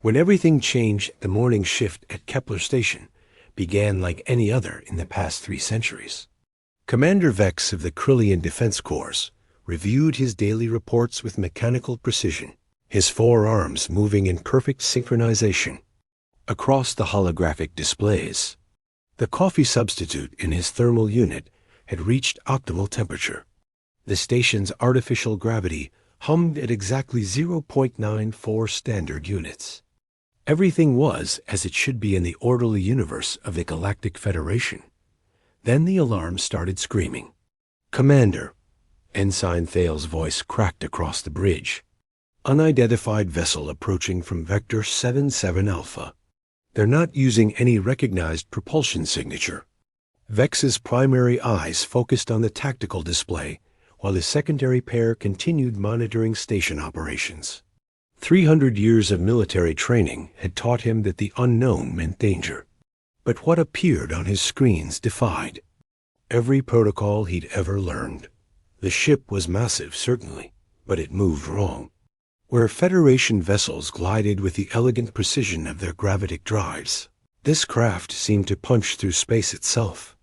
When everything changed, the morning shift at Kepler Station began like any other in the past 3 centuries. Commander Vex of the Krillian Defense Corps reviewed his daily reports with mechanical precision, his 4 arms moving in perfect synchronization across the holographic displays. The coffee substitute in his thermal unit had reached optimal temperature. The station's artificial gravity hummed at exactly 0.94 standard units. Everything was as it should be in the orderly universe of the Galactic Federation. Then the alarm started screaming. "Commander," Ensign Thale's voice cracked across the bridge. "Unidentified vessel approaching from Vector 77 Alpha. They're not using any recognized propulsion signature." Vex's primary eyes focused on the tactical display, while his secondary pair continued monitoring station operations. 300 years of military training had taught him that the unknown meant danger. But what appeared on his screens defied every protocol he'd ever learned. The ship was massive, certainly, but it moved wrong. Where Federation vessels glided with the elegant precision of their gravitic drives, this craft seemed to punch through space itself.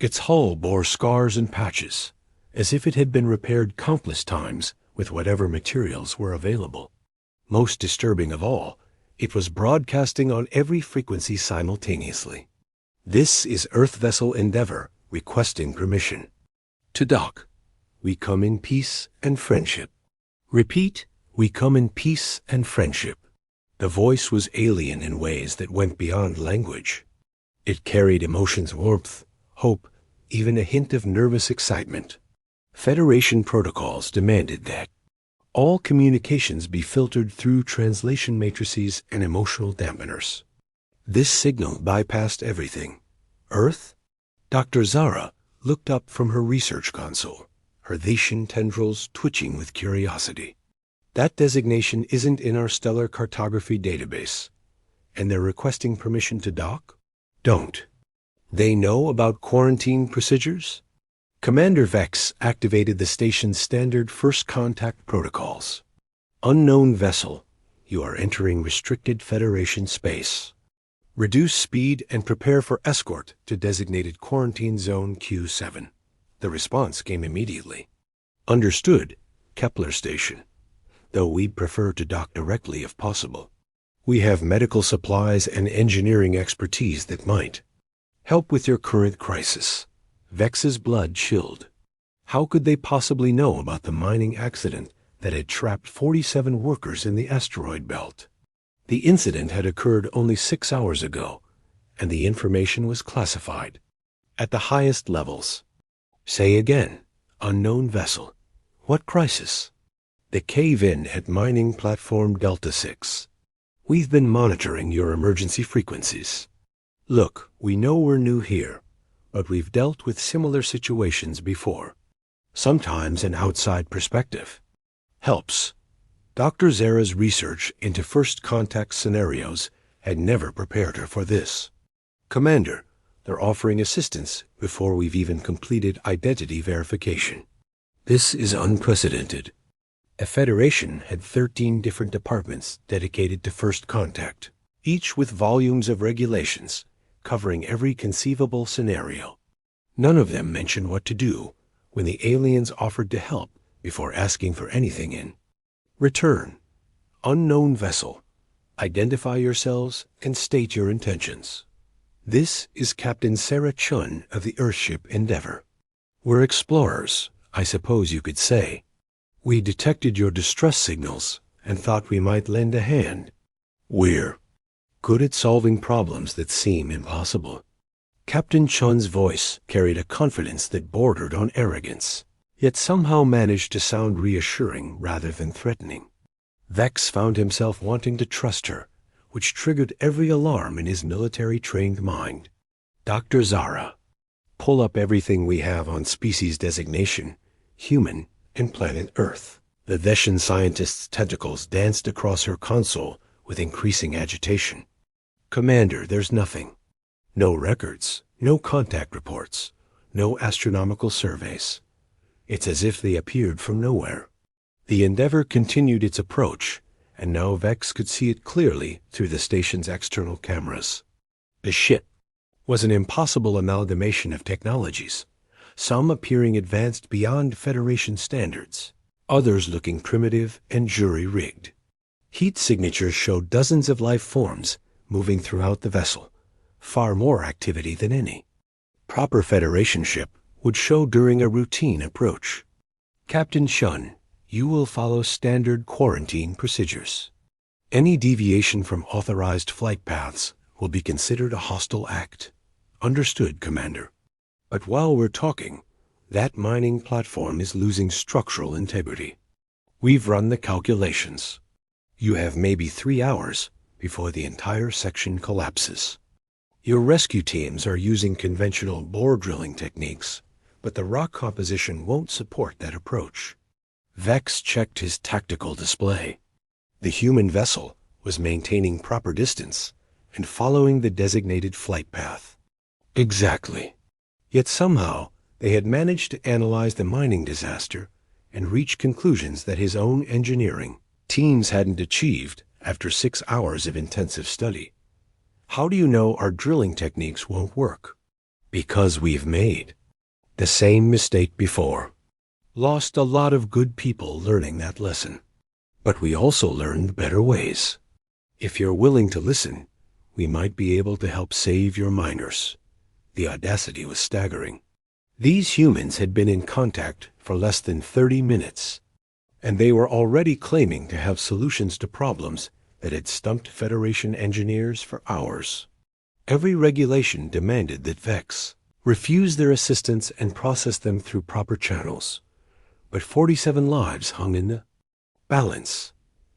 Its hull bore scars and patches, as if it had been repaired countless times with whatever materials were available. Most disturbing of all, it was broadcasting on every frequency simultaneously. "This is Earth Vessel Endeavor requesting permission to dock. We come in peace and friendship. Repeat, we come in peace and friendship." The voice was alien in ways that went beyond language. It carried emotions, warmth, hope, even a hint of nervous excitement. Federation protocols demanded that all communications be filtered through translation matrices and emotional dampeners. This signal bypassed everything. Earth? Dr. Zara looked up from her research console, her Thetian tendrils twitching with curiosity. "That designation isn't in our stellar cartography database. And they're requesting permission to dock? Don't they know about quarantine procedures?" Commander Vex activated the station's standard first contact protocols. "Unknown vessel, you are entering restricted Federation space. Reduce speed and prepare for escort to designated quarantine zone Q7. The response came immediately. "Understood, Kepler Station. Though we'd prefer to dock directly if possible. We have medical supplies and engineering expertise that might help with your current crisis." Vex's blood chilled. How could they possibly know about the mining accident that had trapped 47 workers in the asteroid belt? The incident had occurred only 6 hours ago, and the information was classified at the highest levels. "Say again, unknown vessel. What crisis?" "The cave-in at mining platform Delta 6. We've been monitoring your emergency frequencies. Look, we know we're new here, but we've dealt with similar situations before. Sometimes an outside perspective helps." Dr. Zara's research into first contact scenarios had never prepared her for this. "Commander, they're offering assistance before we've even completed identity verification. This is unprecedented." A Federation had 13 different departments dedicated to first contact, each with volumes of regulations covering every conceivable scenario. None of them mentioned what to do when the aliens offered to help before asking for anything in return. "Unknown vessel. Identify yourselves and state your intentions. This is Captain Sarah Chun of the Earthship Endeavor. We're explorers, I suppose you could say. We detected your distress signals and thought we might lend a hand. We're good at solving problems that seem impossible." Captain Chun's voice carried a confidence that bordered on arrogance, yet somehow managed to sound reassuring rather than threatening. Vex found himself wanting to trust her, which triggered every alarm in his military-trained mind. "Dr. Zara, pull up everything we have on species designation, human, and planet Earth." The Thetian scientist's tentacles danced across her console with increasing agitation. "Commander, there's nothing. No records, no contact reports, no astronomical surveys. It's as if they appeared from nowhere." The Endeavor continued its approach and now Vex could see it clearly through the station's external cameras. The ship was an impossible amalgamation of technologies, some appearing advanced beyond Federation standards, others looking primitive and jury-rigged. Heat signatures showed dozens of life forms moving throughout the vessel, far more activity than any proper Federation ship would show during a routine approach. Captain Shun, you will follow standard quarantine procedures. Any deviation from authorized flight paths will be considered a hostile act. Understood, Commander. But while we're talking, that mining platform is losing structural integrity. We've run the calculations. You have maybe 3 hours before the entire section collapses. Your rescue teams are using conventional bore drilling techniques, but the rock composition won't support that approach. Vex checked his tactical display. The human vessel was maintaining proper distance and following the designated flight path. Exactly. Yet somehow they had managed to analyze the mining disaster and reach conclusions that his own engineering teams hadn't achieved after 6 hours of intensive study. How do you know our drilling techniques won't work? Because we've made the same mistake before. Lost a lot of good people learning that lesson. But we also learned better ways. If you're willing to listen, we might be able to help save your miners. The audacity was staggering. These humans had been in contact for less than 30 minutes, and they were already claiming to have solutions to problems that had stumped Federation engineers for hours. Every regulation demanded that Vex refuse their assistance and process them through proper channels. But 47 lives hung in the balance.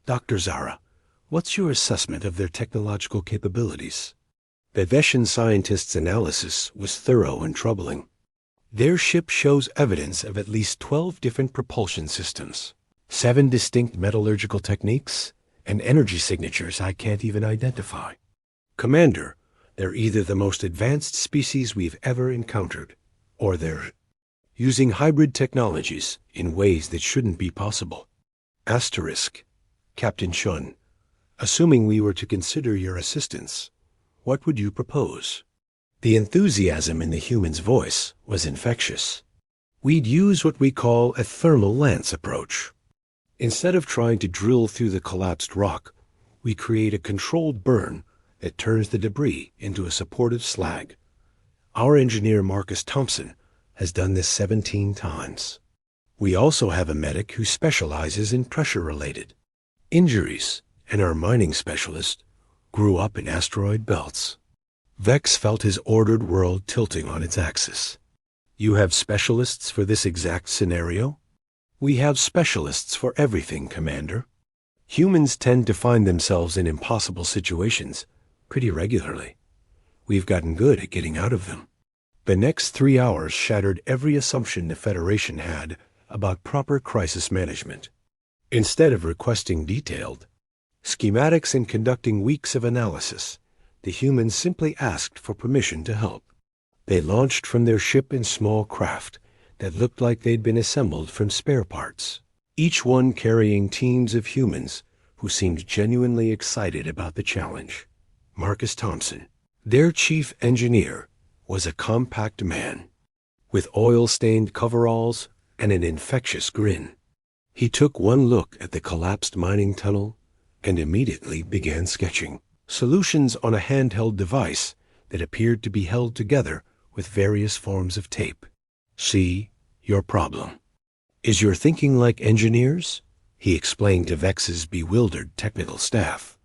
Dr. Zara, what's your assessment of their technological capabilities? The Veshan scientists' analysis was thorough and troubling. Their ship shows evidence of at least 12 different propulsion systems, 7 distinct metallurgical techniques, and energy signatures I can't even identify. Commander, they're either the most advanced species we've ever encountered, or they're using hybrid technologies in ways that shouldn't be possible. Asterisk. Captain Shun, assuming we were to consider your assistance, what would you propose? The enthusiasm in the human's voice was infectious. We'd use what we call a thermal lance approach. Instead of trying to drill through the collapsed rock, we create a controlled burn that turns the debris into a supportive slag. Our engineer Marcus Thompson has done this 17 times. We also have a medic who specializes in pressure-related injuries, and our mining specialist grew up in asteroid belts. Vex felt his ordered world tilting on its axis. You have specialists for this exact scenario? We have specialists for everything, Commander. Humans tend to find themselves in impossible situations pretty regularly. We've gotten good at getting out of them. The next 3 hours shattered every assumption the Federation had about proper crisis management. Instead of requesting detailed schematics and conducting weeks of analysis, the humans simply asked for permission to help. They launched from their ship in small craft that looked like they'd been assembled from spare parts, each one carrying teams of humans who seemed genuinely excited about the challenge. Marcus Thompson, their chief engineer, was a compact man with oil-stained coveralls and an infectious grin. He took one look at the collapsed mining tunnel and immediately began sketching solutions on a handheld device that appeared to be held together with various forms of tape. See, your problem is you're thinking like engineers, he explained to Vex's bewildered technical staff.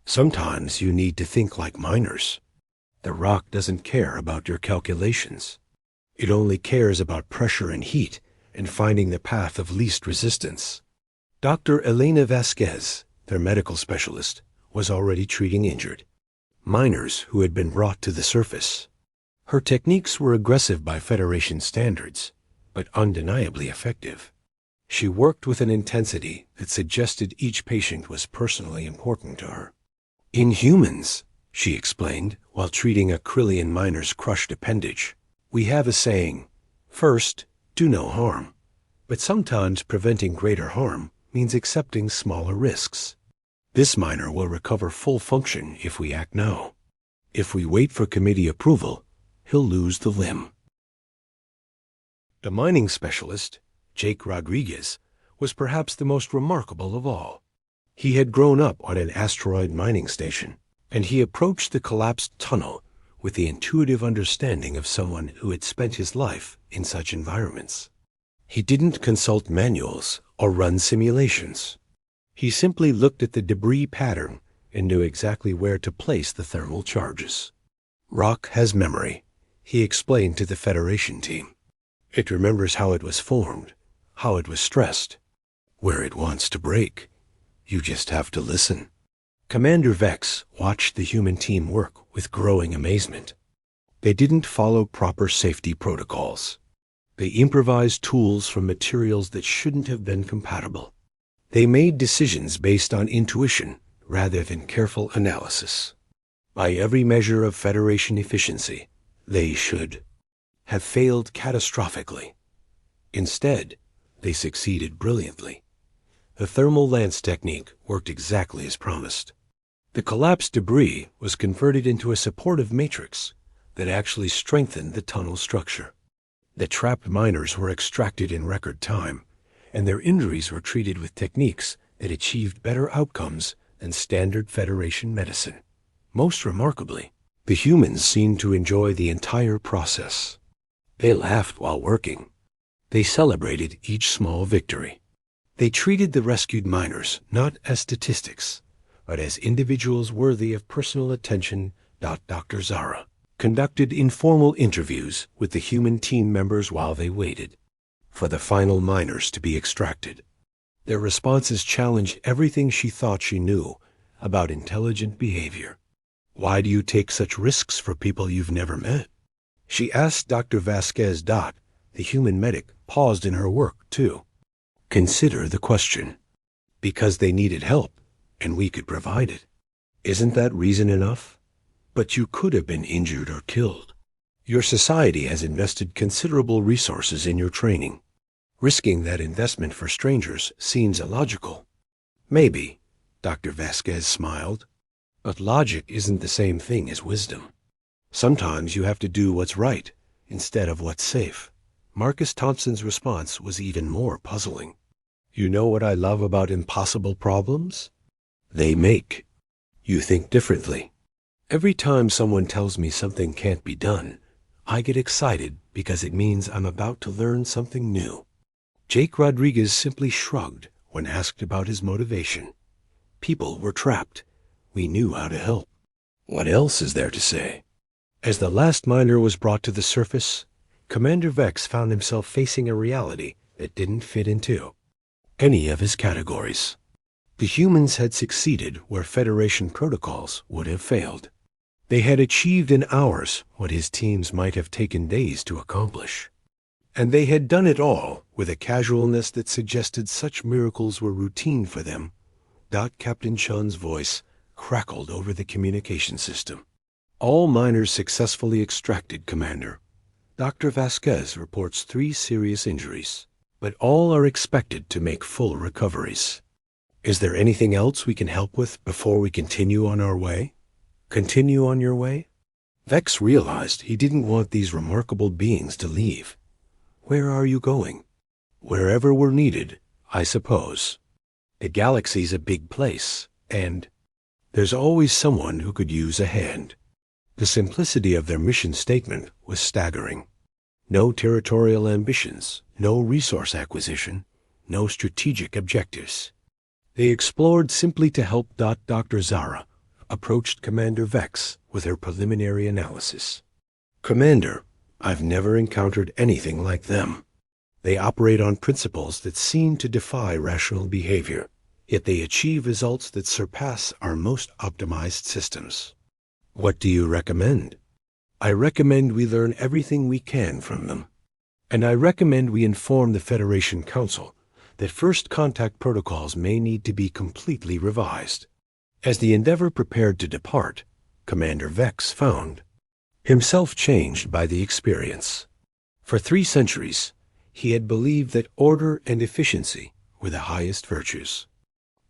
Sometimes you need to think like miners. The rock doesn't care about your calculations. It only cares about pressure and heat and finding the path of least resistance. Dr. Elena Vasquez, their medical specialist, was already treating injured miners who had been brought to the surface. Her techniques were aggressive by Federation standards, but undeniably effective. She worked with an intensity that suggested each patient was personally important to her. In humans, she explained, while treating a Krillian miner's crushed appendage, we have a saying, first, do no harm. But sometimes preventing greater harm means accepting smaller risks. This miner will recover full function if we act now. If we wait for committee approval, he'll lose the limb. The mining specialist, Jake Rodriguez, was perhaps the most remarkable of all. He had grown up on an asteroid mining station, and he approached the collapsed tunnel with the intuitive understanding of someone who had spent his life in such environments. He didn't consult manuals or run simulations. He simply looked at the debris pattern and knew exactly where to place the thermal charges. Rock has memory, he explained to the Federation team. It remembers how it was formed, how it was stressed, where it wants to break. You just have to listen. Commander Vex watched the human team work with growing amazement. They didn't follow proper safety protocols. They improvised tools from materials that shouldn't have been compatible. They made decisions based on intuition rather than careful analysis. By every measure of Federation efficiency, they should have failed catastrophically. Instead, they succeeded brilliantly. The thermal lance technique worked exactly as promised. The collapsed debris was converted into a supportive matrix that actually strengthened the tunnel structure. The trapped miners were extracted in record time, and their injuries were treated with techniques that achieved better outcomes than standard Federation medicine. Most remarkably, the humans seemed to enjoy the entire process. They laughed while working. They celebrated each small victory. They treated the rescued miners not as statistics, but as individuals worthy of personal attention. Dr. Zara conducted informal interviews with the human team members while they waited for the final miners to be extracted. Their responses challenged everything she thought she knew about intelligent behavior. Why do you take such risks for people you've never met? She asked Dr. Vasquez. The human medic paused in her work, too. Consider the question. Because they needed help, and we could provide it. Isn't that reason enough? But you could have been injured or killed. Your society has invested considerable resources in your training. Risking that investment for strangers seems illogical. Maybe, Dr. Vasquez smiled. But logic isn't the same thing as wisdom. Sometimes you have to do what's right instead of what's safe. Marcus Thompson's response was even more puzzling. You know what I love about impossible problems? They make you think differently. Every time someone tells me something can't be done, I get excited because it means I'm about to learn something new. Jake Rodriguez simply shrugged when asked about his motivation. People were trapped. We knew how to help. What else is there to say? As the last miner was brought to the surface, Commander Vex found himself facing a reality that didn't fit into any of his categories. The humans had succeeded where Federation protocols would have failed. They had achieved in hours what his teams might have taken days to accomplish. And they had done it all with a casualness that suggested such miracles were routine for them. Captain Chun's voice crackled over the communication system. All miners successfully extracted, Commander. Dr. Vasquez reports 3 serious injuries, but all are expected to make full recoveries. Is there anything else we can help with before we continue on our way? Continue on your way? Vex realized he didn't want these remarkable beings to leave. Where are you going? Wherever we're needed, I suppose. The galaxy's a big place, and there's always someone who could use a hand. The simplicity of their mission statement was staggering. No territorial ambitions, no resource acquisition, no strategic objectives. They explored simply to help. Dr. Zara approached Commander Vex with her preliminary analysis. Commander, I've never encountered anything like them. They operate on principles that seem to defy rational behavior, yet they achieve results that surpass our most optimized systems. What do you recommend? I recommend we learn everything we can from them. And I recommend we inform the Federation Council that first contact protocols may need to be completely revised. As the Endeavor prepared to depart, Commander Vex found himself changed by the experience. For 3 centuries, he had believed that order and efficiency were the highest virtues.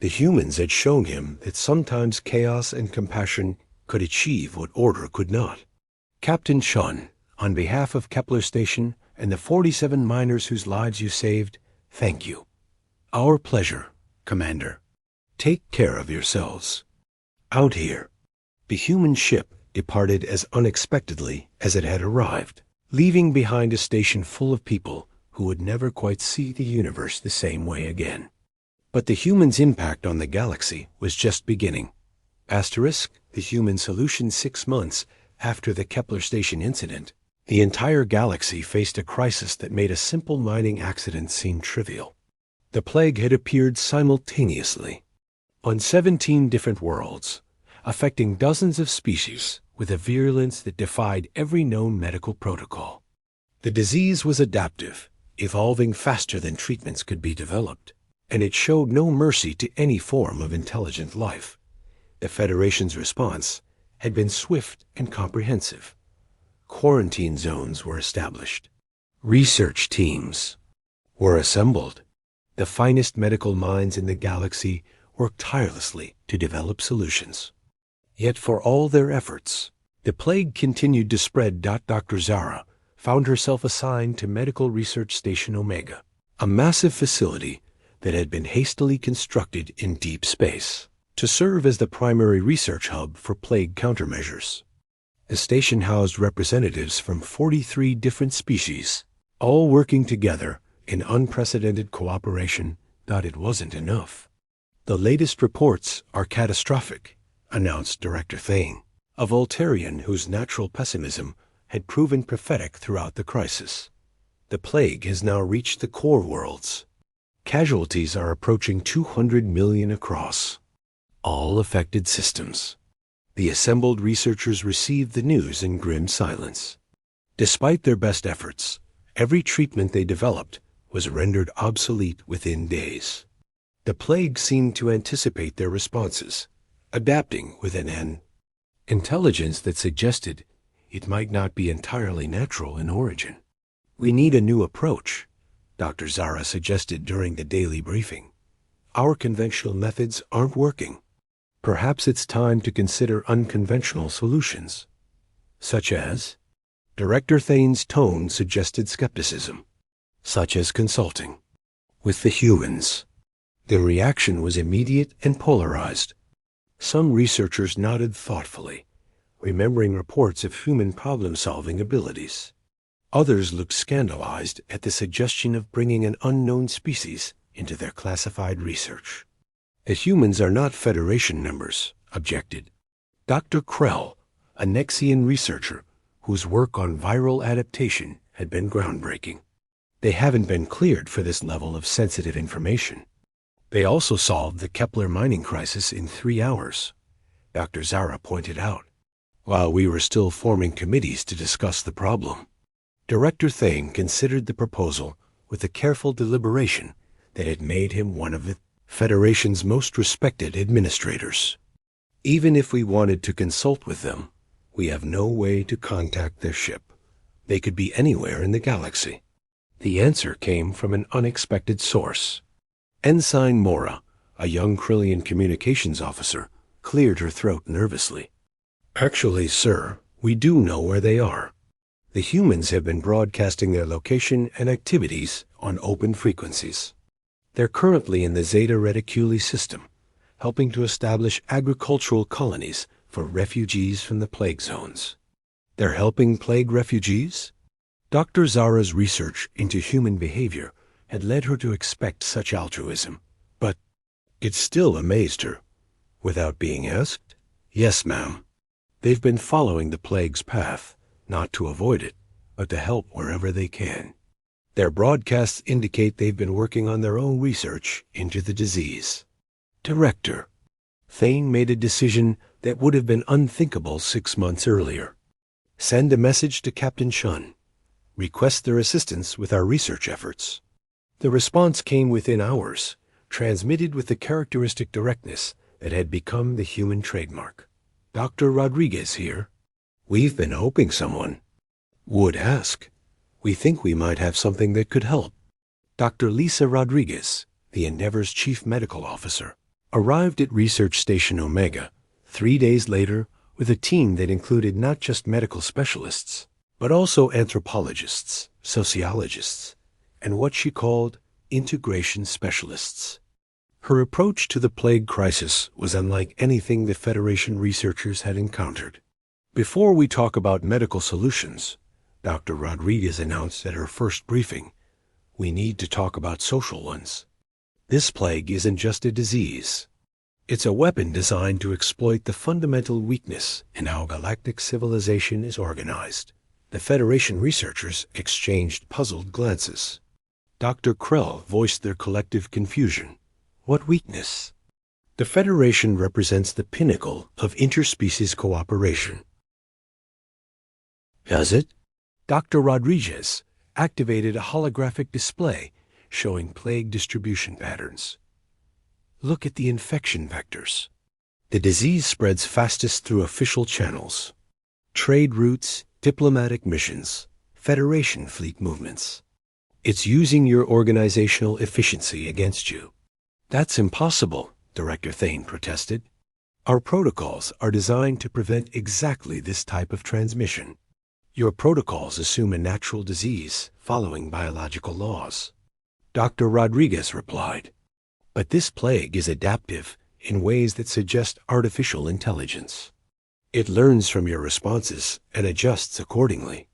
The humans had shown him that sometimes chaos and compassion could achieve what order could not. Captain Shun, on behalf of Kepler Station and the 47 miners whose lives you saved, thank you. Our pleasure, Commander. Take care of yourselves. Out here. The human ship departed as unexpectedly as it had arrived, leaving behind a station full of people who would never quite see the universe the same way again. But the humans' impact on the galaxy was just beginning. The human solution 6 months after the Kepler Station incident, the entire galaxy faced a crisis that made a simple mining accident seem trivial. The plague had appeared simultaneously on 17 different worlds, affecting dozens of species with a virulence that defied every known medical protocol. The disease was adaptive, evolving faster than treatments could be developed, and it showed no mercy to any form of intelligent life. The Federation's response had been swift and comprehensive. Quarantine zones were established. Research teams were assembled. The finest medical minds in the galaxy worked tirelessly to develop solutions. Yet for all their efforts, the plague continued to spread. Dr. Zara found herself assigned to Medical Research Station Omega, a massive facility that had been hastily constructed in deep space to serve as the primary research hub for plague countermeasures. The station housed representatives from 43 different species, all working together in unprecedented cooperation. It wasn't enough. The latest reports are catastrophic, announced Director Thane, a Voltarian whose natural pessimism had proven prophetic throughout the crisis. The plague has now reached the core worlds. Casualties are approaching 200 million across all affected systems. The assembled researchers received the news in grim silence. Despite their best efforts, every treatment they developed was rendered obsolete within days. The plague seemed to anticipate their responses, adapting with an intelligence that suggested it might not be entirely natural in origin. We need a new approach, Dr. Zara suggested during the daily briefing. Our conventional methods aren't working. Perhaps it's time to consider unconventional solutions, such as Director Thane's tone suggested skepticism, such as consulting with the humans. The reaction was immediate and polarized. Some researchers nodded thoughtfully, remembering reports of human problem-solving abilities. Others looked scandalized at the suggestion of bringing an unknown species into their classified research. The humans are not Federation members, objected Dr. Krell, a Nexian researcher whose work on viral adaptation had been groundbreaking. They haven't been cleared for this level of sensitive information. They also solved the Kepler mining crisis in 3 hours, Dr. Zara pointed out, while we were still forming committees to discuss the problem. Director Thane considered the proposal with a careful deliberation that had made him one of the Federation's most respected administrators. Even if we wanted to consult with them, we have no way to contact their ship. They could be anywhere in the galaxy. The answer came from an unexpected source. Ensign Mora, a young Krillian communications officer, cleared her throat nervously. Actually, sir, we do know where they are. The humans have been broadcasting their location and activities on open frequencies. They're currently in the Zeta Reticuli system, helping to establish agricultural colonies for refugees from the plague zones. They're helping plague refugees? Dr. Zara's research into human behavior had led her to expect such altruism, but it still amazed her. Without being asked, yes, ma'am. They've been following the plague's path, not to avoid it, but to help wherever they can. Their broadcasts indicate they've been working on their own research into the disease. Director, Thane made a decision that would have been unthinkable 6 months earlier. Send a message to Captain Shun. Request their assistance with our research efforts. The response came within hours, transmitted with the characteristic directness that had become the human trademark. Dr. Rodriguez here. We've been hoping someone would ask. We think we might have something that could help. Dr. Lisa Rodriguez, the Endeavor's chief medical officer, arrived at Research Station Omega 3 days later with a team that included not just medical specialists, but also anthropologists, sociologists, and what she called integration specialists. Her approach to the plague crisis was unlike anything the Federation researchers had encountered. Before we talk about medical solutions, Dr. Rodriguez announced at her first briefing, we need to talk about social ones. This plague isn't just a disease. It's a weapon designed to exploit the fundamental weakness in how galactic civilization is organized. The Federation researchers exchanged puzzled glances. Dr. Krell voiced their collective confusion. What weakness? The Federation represents the pinnacle of interspecies cooperation. Does it? Dr. Rodriguez activated a holographic display showing plague distribution patterns. Look at the infection vectors. The disease spreads fastest through official channels. Trade routes, diplomatic missions, Federation fleet movements. It's using your organizational efficiency against you. That's impossible, Director Thane protested. Our protocols are designed to prevent exactly this type of transmission. Your protocols assume a natural disease following biological laws. Dr. Rodriguez replied, but this plague is adaptive in ways that suggest artificial intelligence. It learns from your responses and adjusts accordingly.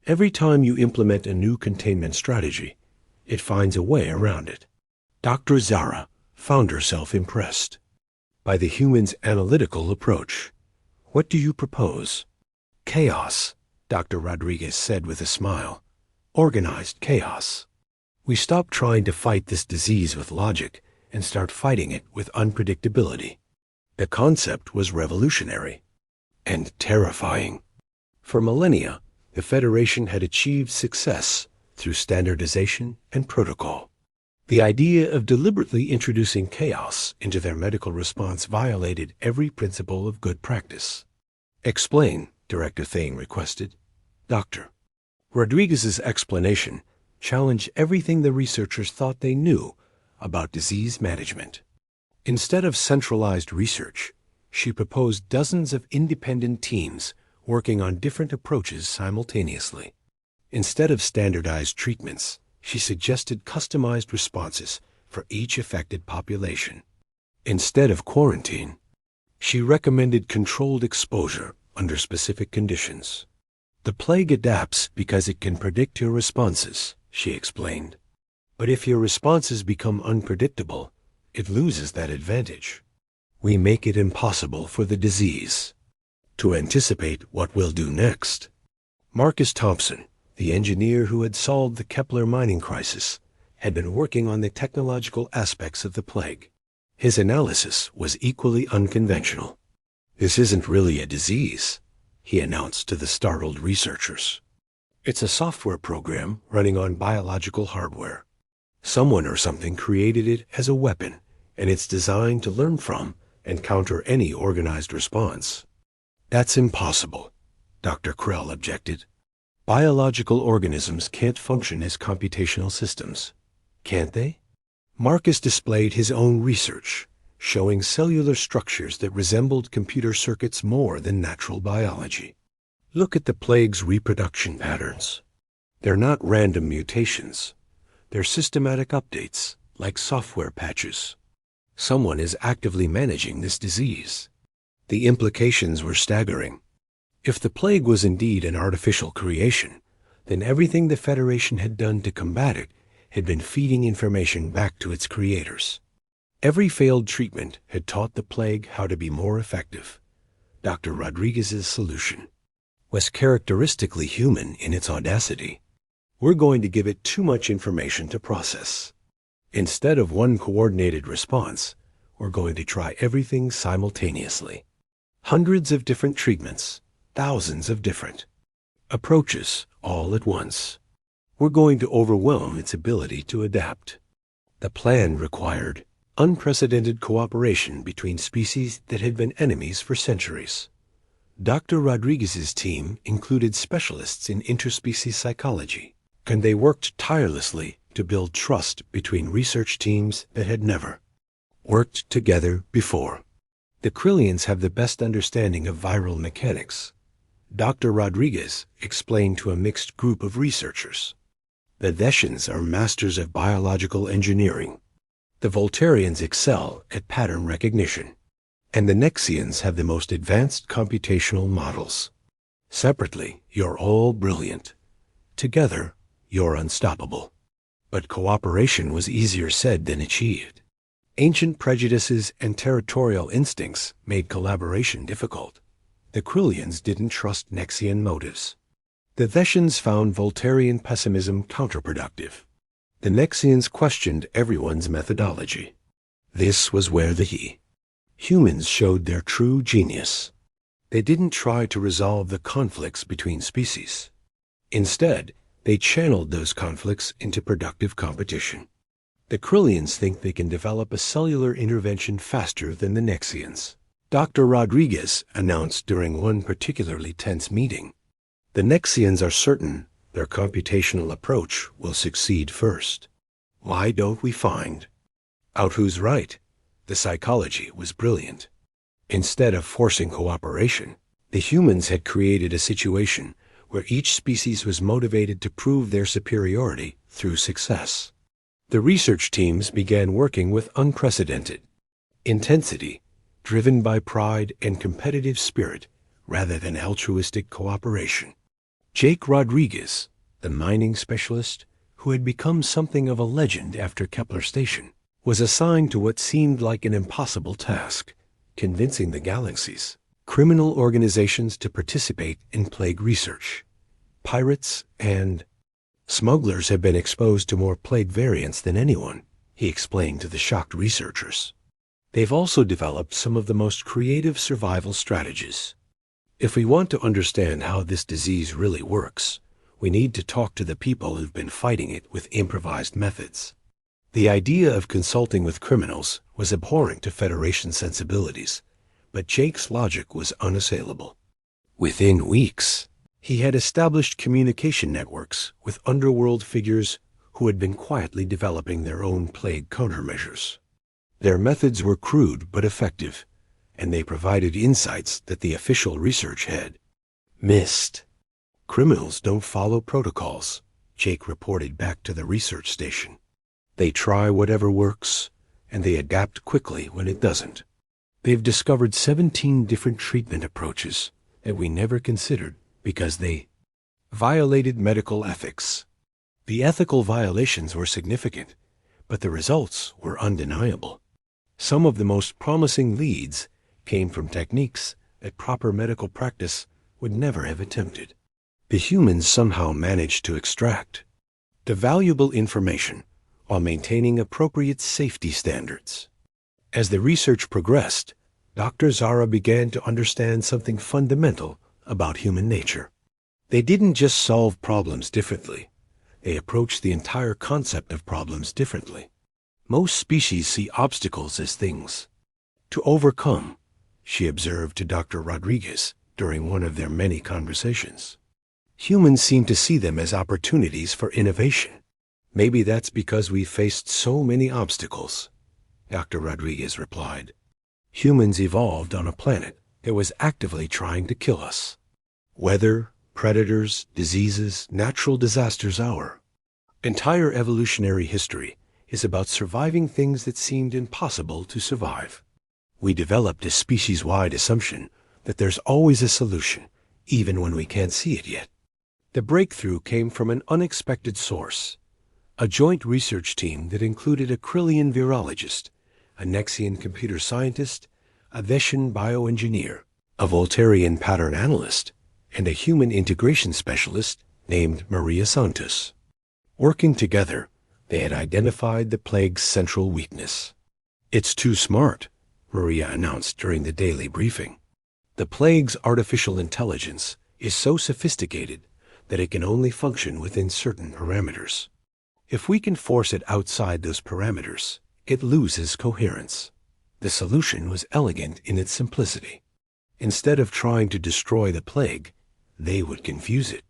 Every time you implement a new containment strategy, it finds a way around it. Dr. Zara found herself impressed by the human's analytical approach. What do you propose? Chaos, Dr. Rodriguez said with a smile. Organized chaos. We stop trying to fight this disease with logic and start fighting it with unpredictability. The concept was revolutionary and terrifying. For millennia, the Federation had achieved success through standardization and protocol. The idea of deliberately introducing chaos into their medical response violated every principle of good practice. Explain, Director Thane requested. Dr. Rodriguez's explanation challenged everything the researchers thought they knew about disease management. Instead of centralized research, she proposed dozens of independent teams working on different approaches simultaneously. Instead of standardized treatments, she suggested customized responses for each affected population. Instead of quarantine, she recommended controlled exposure under specific conditions. The plague adapts because it can predict your responses, she explained. But if your responses become unpredictable, it loses that advantage. We make it impossible for the disease to anticipate what we'll do next. Marcus Thompson, the engineer who had solved the Kepler mining crisis, had been working on the technological aspects of the plague. His analysis was equally unconventional. This isn't really a disease, he announced to the startled researchers. It's a software program running on biological hardware. Someone or something created it as a weapon, and it's designed to learn from and counter any organized response. That's impossible, Dr. Krell objected. Biological organisms can't function as computational systems, can't they? Marcus displayed his own research, showing cellular structures that resembled computer circuits more than natural biology. Look at the plague's reproduction patterns. They're not random mutations. They're systematic updates, like software patches. Someone is actively managing this disease. The implications were staggering. If the plague was indeed an artificial creation, then everything the Federation had done to combat it had been feeding information back to its creators. Every failed treatment had taught the plague how to be more effective. Dr. Rodriguez's solution was characteristically human in its audacity. We're going to give it too much information to process. Instead of one coordinated response, we're going to try everything simultaneously. Hundreds of different treatments, thousands of different approaches all at once. We're going to overwhelm its ability to adapt. The plan required unprecedented cooperation between species that had been enemies for centuries. Dr. Rodriguez's team included specialists in interspecies psychology, and they worked tirelessly to build trust between research teams that had never worked together before. The Krillians have the best understanding of viral mechanics, Dr. Rodriguez explained to a mixed group of researchers. The Thesians are masters of biological engineering. The Voltarians excel at pattern recognition. And the Nexians have the most advanced computational models. Separately, you're all brilliant. Together, you're unstoppable. But cooperation was easier said than achieved. Ancient prejudices and territorial instincts made collaboration difficult. The Krillians didn't trust Nexian motives. The Thesians found Voltarian pessimism counterproductive. The Nexians questioned everyone's methodology. This was where the humans showed their true genius. They didn't try to resolve the conflicts between species. Instead, they channeled those conflicts into productive competition. The Krillians think they can develop a cellular intervention faster than the Nexians. Dr. Rodriguez announced during one particularly tense meeting. The Nexians are certain their computational approach will succeed first. Why don't we find out who's right? The psychology was brilliant. Instead of forcing cooperation, the humans had created a situation where each species was motivated to prove their superiority through success. The research teams began working with unprecedented intensity, driven by pride and competitive spirit rather than altruistic cooperation. Jake Rodriguez, the mining specialist who had become something of a legend after Kepler Station, was assigned to what seemed like an impossible task, convincing the galaxy's criminal organizations to participate in plague research. Pirates and smugglers have been exposed to more plague variants than anyone, he explained to the shocked researchers. They've also developed some of the most creative survival strategies. If we want to understand how this disease really works, we need to talk to the people who've been fighting it with improvised methods. The idea of consulting with criminals was abhorrent to Federation sensibilities, but Jake's logic was unassailable. Within weeks, he had established communication networks with underworld figures who had been quietly developing their own plague countermeasures. Their methods were crude but effective, and they provided insights that the official research had missed. Criminals don't follow protocols, Jake reported back to the research station. They try whatever works, and they adapt quickly when it doesn't. They've discovered 17 different treatment approaches that we never considered because they violated medical ethics. The ethical violations were significant, but the results were undeniable. Some of the most promising leads came from techniques that proper medical practice would never have attempted. The humans somehow managed to extract the valuable information while maintaining appropriate safety standards. As the research progressed, Dr. Zara began to understand something fundamental about human nature. They didn't just solve problems differently. They approached the entire concept of problems differently. Most species see obstacles as things to overcome, she observed to Dr. Rodriguez during one of their many conversations. Humans seem to see them as opportunities for innovation. Maybe that's because we faced so many obstacles, Dr. Rodriguez replied. Humans evolved on a planet that was actively trying to kill us. Weather, predators, diseases, natural disasters, our entire evolutionary history is about surviving things that seemed impossible to survive. We developed a species-wide assumption that there's always a solution, even when we can't see it yet. The breakthrough came from an unexpected source, a joint research team that included a Krillian virologist, a Nexian computer scientist, a Thesian bioengineer, a Voltarian pattern analyst, and a human integration specialist named Maria Santos. Working together, they had identified the plague's central weakness. It's too smart, Maria announced during the daily briefing. The plague's artificial intelligence is so sophisticated that it can only function within certain parameters. If we can force it outside those parameters, it loses coherence. The solution was elegant in its simplicity. Instead of trying to destroy the plague, they would confuse it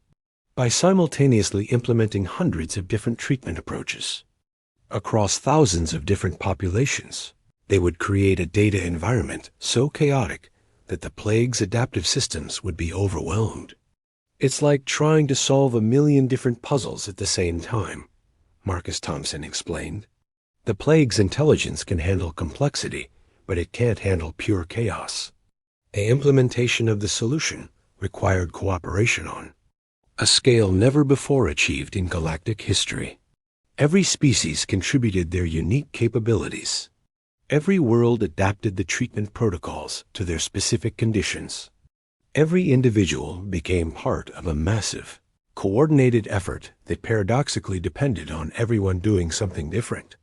by simultaneously implementing hundreds of different treatment approaches across thousands of different populations. They would create a data environment so chaotic that the plague's adaptive systems would be overwhelmed. It's like trying to solve a million different puzzles at the same time, Marcus Thompson explained. The plague's intelligence can handle complexity, but it can't handle pure chaos. The implementation of the solution required cooperation on a scale never before achieved in galactic history. Every species contributed their unique capabilities. Every world adapted the treatment protocols to their specific conditions. Every individual became part of a massive, coordinated effort that paradoxically depended on everyone doing something different.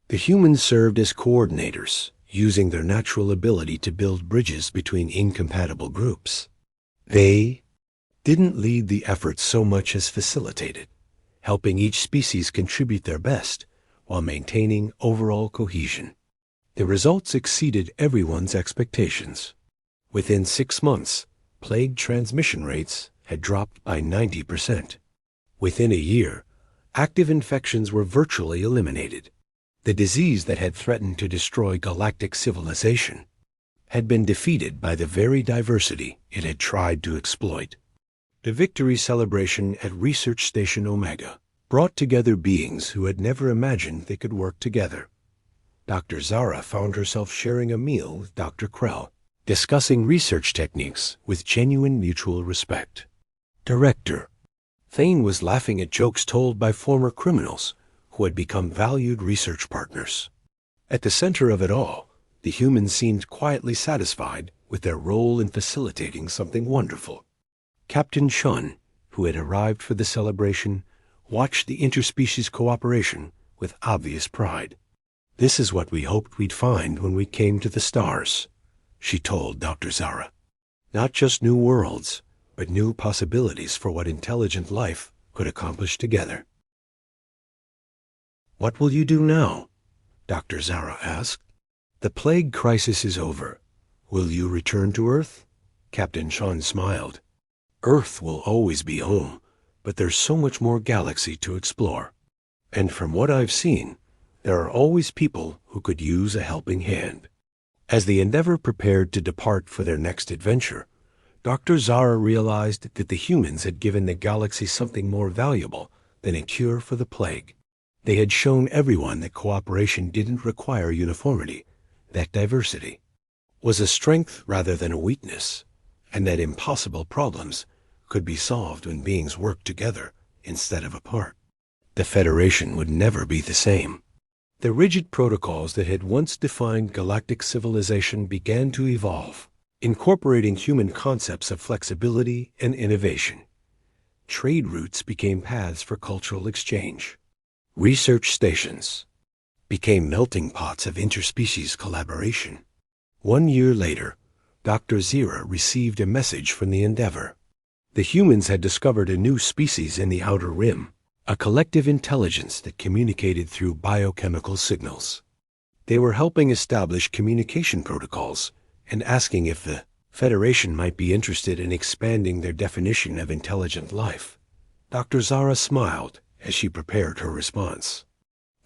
The humans served as coordinators, using their natural ability to build bridges between incompatible groups. They didn't lead the effort so much as facilitated, helping each species contribute their best while maintaining overall cohesion. The results exceeded everyone's expectations. Within 6 months, plague transmission rates had dropped by 90%. Within a year, active infections were virtually eliminated. The disease that had threatened to destroy galactic civilization had been defeated by the very diversity it had tried to exploit. The victory celebration at Research Station Omega brought together beings who had never imagined they could work together. Dr. Zara found herself sharing a meal with Dr. Krell, discussing research techniques with genuine mutual respect. Director Thane was laughing at jokes told by former criminals who had become valued research partners. At the center of it all, the humans seemed quietly satisfied with their role in facilitating something wonderful. Captain Shun, who had arrived for the celebration, watched the interspecies cooperation with obvious pride. "This is what we hoped we'd find when we came to the stars," she told Dr. Zara. "Not just new worlds, but new possibilities for what intelligent life could accomplish together." "What will you do now?" Dr. Zara asked. "The plague crisis is over. Will you return to Earth?" Captain Sean smiled. "Earth will always be home, but there's so much more galaxy to explore. And from what I've seen, there are always people who could use a helping hand." As the Endeavor prepared to depart for their next adventure, Dr. Zara realized that the humans had given the galaxy something more valuable than a cure for the plague. They had shown everyone that cooperation didn't require uniformity, that diversity was a strength rather than a weakness, and that impossible problems could be solved when beings worked together instead of apart. The Federation would never be the same. The rigid protocols that had once defined galactic civilization began to evolve, incorporating human concepts of flexibility and innovation. Trade routes became paths for cultural exchange. Research stations became melting pots of interspecies collaboration. 1 year later, Dr. Zira received a message from the Endeavor. The humans had discovered a new species in the Outer Rim, a collective intelligence that communicated through biochemical signals. They were helping establish communication protocols and asking if the Federation might be interested in expanding their definition of intelligent life. Dr. Zara smiled as she prepared her response.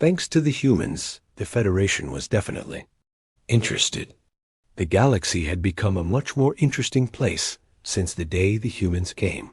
Thanks to the humans, the Federation was definitely interested. The galaxy had become a much more interesting place since the day the humans came.